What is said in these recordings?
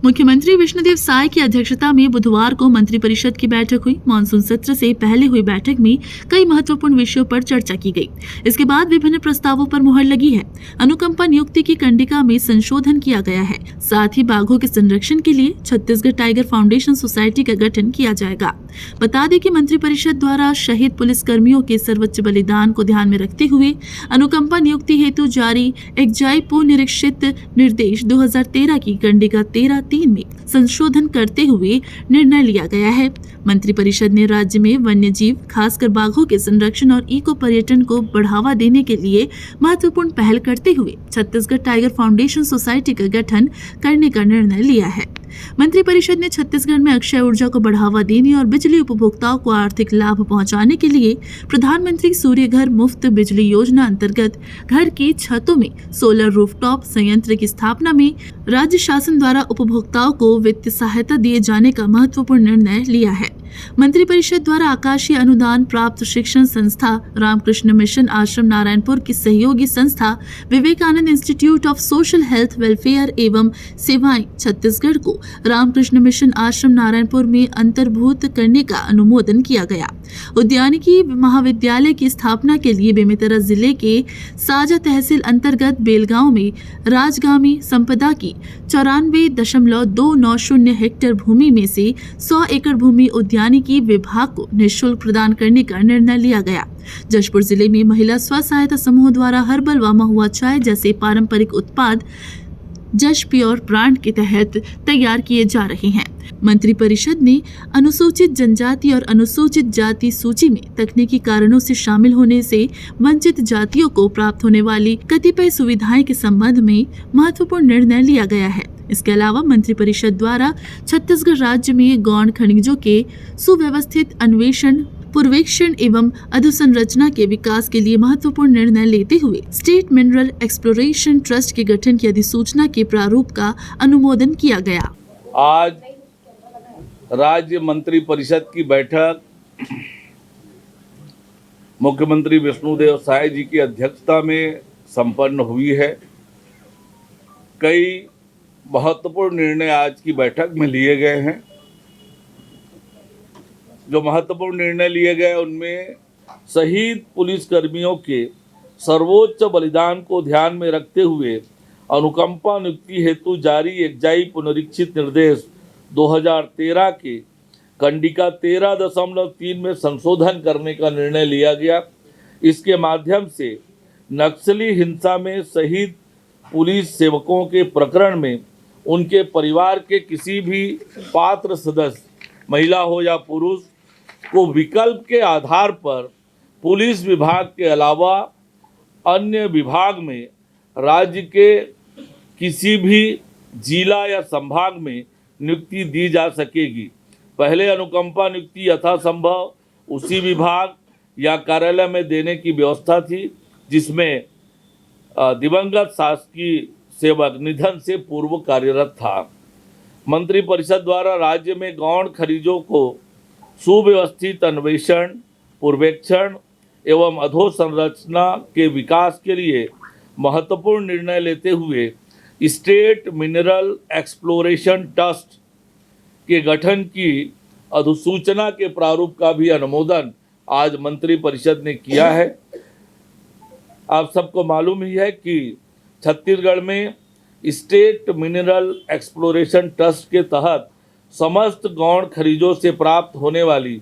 मुख्यमंत्री विष्णुदेव साय की अध्यक्षता में बुधवार को मंत्रिपरिषद की बैठक हुई। मानसून सत्र से पहले हुई बैठक में कई महत्वपूर्ण विषयों पर चर्चा की गई। इसके बाद विभिन्न प्रस्तावों पर मुहर लगी है। अनुकंपा नियुक्ति की कंडिका में संशोधन किया गया है। साथ ही बाघों के संरक्षण के लिए छत्तीसगढ़ टाइगर फाउंडेशन सोसाइटी का गठन किया जाएगा। बता दें कि मंत्रिपरिषद द्वारा शहीद पुलिस कर्मियों के सर्वोच्च बलिदान को ध्यान में रखते हुए अनुकंपा नियुक्ति हेतु जारी एक्जाई पुनरीक्षित निर्देश 2013 की कंडिका 13(3) में संशोधन करते हुए निर्णय लिया गया है। मंत्रिपरिषद ने राज्य में वन्य जीव, खासकर बाघों के संरक्षण और इको पर्यटन को बढ़ावा देने के लिए महत्वपूर्ण पहल करते हुए छत्तीसगढ़ टाइगर फाउंडेशन सोसाइटी का गठन करने का निर्णय लिया है। मंत्रिपरिषद ने छत्तीसगढ़ में अक्षय ऊर्जा को बढ़ावा देने और बिजली उपभोक्ताओं को आर्थिक लाभ पहुंचाने के लिए प्रधानमंत्री सूर्य घर मुफ्त बिजली योजना अंतर्गत घर की छतों में सोलर रूफटॉप संयंत्र की स्थापना में राज्य शासन द्वारा उपभोक्ताओं को वित्तीय सहायता दिए जाने का महत्वपूर्ण निर्णय लिया है। मंत्रिपरिषद द्वारा आकाशीय अनुदान प्राप्त शिक्षण संस्था रामकृष्ण मिशन आश्रम नारायणपुर की सहयोगी संस्था Vivekananda Institute of Social Health Welfare एवं सेवाएं छत्तीसगढ़ को रामकृष्ण मिशन आश्रम नारायणपुर में अंतर्भूत करने का अनुमोदन किया गया। उद्यानिकी महाविद्यालय की स्थापना के लिए बेमेतरा जिले के साजा तहसील अंतर्गत बेलगांव में राजगामी संपदा की 94.290 हेक्टेयर भूमि में से 100 एकड़ भूमि उद्यानिकी विभाग को निःशुल्क प्रदान करने का निर्णय लिया गया। जशपुर जिले में महिला स्व सहायता समूह द्वारा हर्बल व महुआ चाय जैसे पारंपरिक उत्पाद जश प्योर ब्रांड के तहत तैयार किए जा रहे हैं। मंत्रिपरिषद ने अनुसूचित जनजाति और अनुसूचित जाति सूची में तकनीकी कारणों से शामिल होने से वंचित जातियों को प्राप्त होने वाली कतिपय सुविधाएं के संबंध में महत्वपूर्ण निर्णय लिया गया है। इसके अलावा मंत्रिपरिषद द्वारा छत्तीसगढ़ राज्य में गौण खनिजों के सुव्यवस्थित अन्वेषण, पूर्वेक्षण एवं अधोसंरचना के विकास के लिए महत्वपूर्ण निर्णय लेते हुए स्टेट मिनरल एक्सप्लोरेशन ट्रस्ट के गठन की अधिसूचना के प्रारूप का अनुमोदन किया गया। आज राज्य मंत्रिपरिषद की बैठक मुख्यमंत्री विष्णुदेव साय जी की अध्यक्षता में संपन्न हुई है। कई महत्वपूर्ण निर्णय आज की बैठक में लिए गए हैं। जो महत्वपूर्ण निर्णय लिए गए उनमें शहीद पुलिस कर्मियों के सर्वोच्च बलिदान को ध्यान में रखते हुए अनुकंपा नियुक्ति हेतु जारी एक्जाई पुनरीक्षित निर्देश 2013 के कंडिका 13.3 में संशोधन करने का निर्णय लिया गया। इसके माध्यम से नक्सली हिंसा में शहीद पुलिस सेवकों के प्रकरण में उनके परिवार के किसी भी पात्र सदस्य, महिला हो या पुरुष, को विकल्प के आधार पर पुलिस विभाग के अलावा अन्य विभाग में राज्य के किसी भी जिला या संभाग में नियुक्ति दी जा सकेगी। पहले अनुकंपा नियुक्ति यथासंभव उसी विभाग या कार्यालय में देने की व्यवस्था थी जिसमें दिवंगत शासकीय सेवक निधन से पूर्व कार्यरत था। मंत्रिपरिषद द्वारा राज्य में गौण खनिजों को सुव्यवस्थित अन्वेषण, पूर्वेक्षण एवं अधोसंरचना के विकास के लिए महत्वपूर्ण निर्णय लेते हुए स्टेट मिनरल एक्सप्लोरेशन ट्रस्ट के गठन की अधिसूचना के प्रारूप का भी अनुमोदन आज मंत्रिपरिषद ने किया है। आप सबको मालूम ही है कि छत्तीसगढ़ में स्टेट मिनरल एक्सप्लोरेशन ट्रस्ट के तहत समस्त गौण खनिजों से प्राप्त होने वाली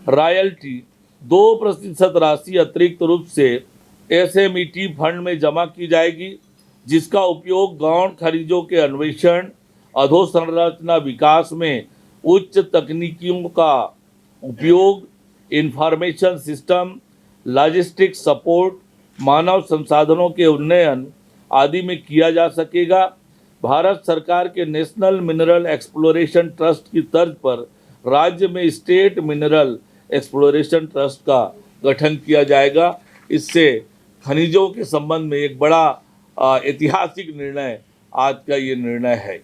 रॉयल्टी 2% राशि अतिरिक्त रूप से SMET फंड में जमा की जाएगी, जिसका उपयोग गौण खनिजों के अन्वेषण, अधोसंरचना विकास में उच्च तकनीकियों का उपयोग, इंफॉर्मेशन सिस्टम, लॉजिस्टिक सपोर्ट, मानव संसाधनों के उन्नयन आदि में किया जा सकेगा। भारत सरकार के नेशनल मिनरल एक्सप्लोरेशन ट्रस्ट की तर्ज पर राज्य में स्टेट मिनरल एक्सप्लोरेशन ट्रस्ट का गठन किया जाएगा। इससे खनिजों के संबंध में एक बड़ा ऐतिहासिक निर्णय आज का ये निर्णय है।